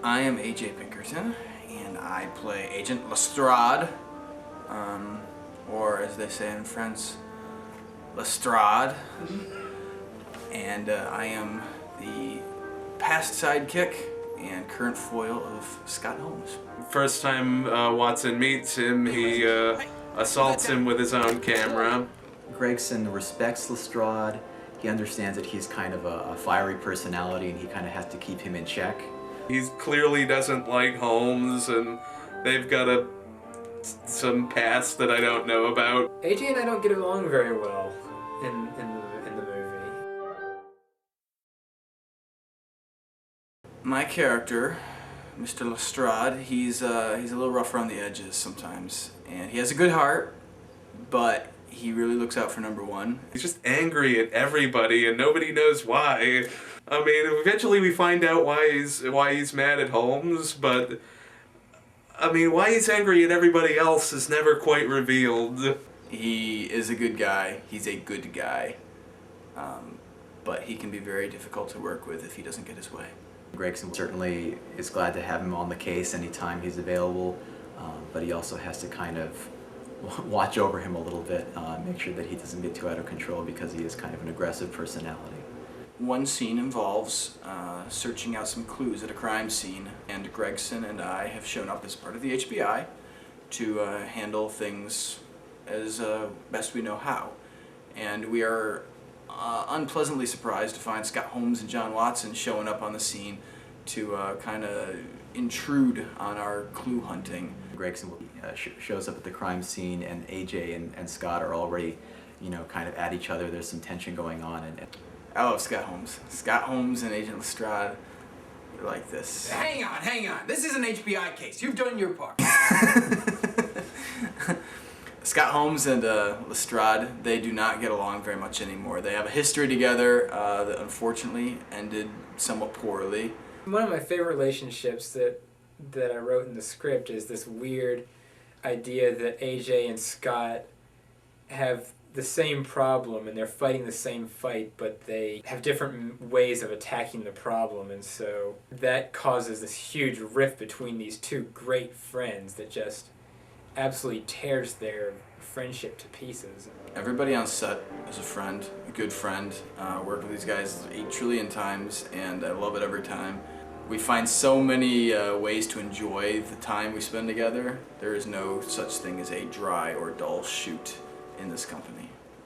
I am AJ Pinkerton, and I play Agent Lestrade, or as they say in France, Lestrade. And I am the past sidekick and current foil of Scott Holmes. First time Watson meets him, he assaults him with his own camera. Gregson respects Lestrade. He understands that he's kind of a fiery personality and he kind of has to keep him in check. He clearly doesn't like Holmes, and they've got some past that I don't know about. AJ and I don't get along very well in the movie. My character, Mr. Lestrade, he's a little rough around the edges sometimes, and he has a good heart, but he really looks out for number one. He's just angry at everybody, and nobody knows why. I mean, eventually we find out why he's mad at Holmes, but I mean, why he's angry at everybody else is never quite revealed. He is a good guy. He's a good guy, but he can be very difficult to work with if he doesn't get his way. Gregson certainly is glad to have him on the case anytime he's available, but he also has to kind of watch over him a little bit, make sure that he doesn't get too out of control because he is kind of an aggressive personality. One scene involves searching out some clues at a crime scene, and Gregson and I have shown up as part of the HBI to handle things as best we know how. And we are unpleasantly surprised to find Scott Holmes and John Watson showing up on the scene to kind of intrude on our clue hunting. Gregson shows up at the crime scene, and AJ and Scott are already, kind of at each other. There's some tension going on. And I love Scott Holmes. Scott Holmes and Agent Lestrade are like this. Hang on. This is an HBI case. You've done your part. Scott Holmes and Lestrade, they do not get along very much anymore. They have a history together that unfortunately ended somewhat poorly. One of my favorite relationships that I wrote in the script is this weird idea that AJ and Scott have the same problem and they're fighting the same fight, but they have different ways of attacking the problem, and so that causes this huge rift between these two great friends that just absolutely tears their friendship to pieces. Everybody on set is a friend, a good friend. Worked with these guys 8 trillion times, and I love it every time. We find so many ways to enjoy the time we spend together. There is no such thing as a dry or dull shoot in this company.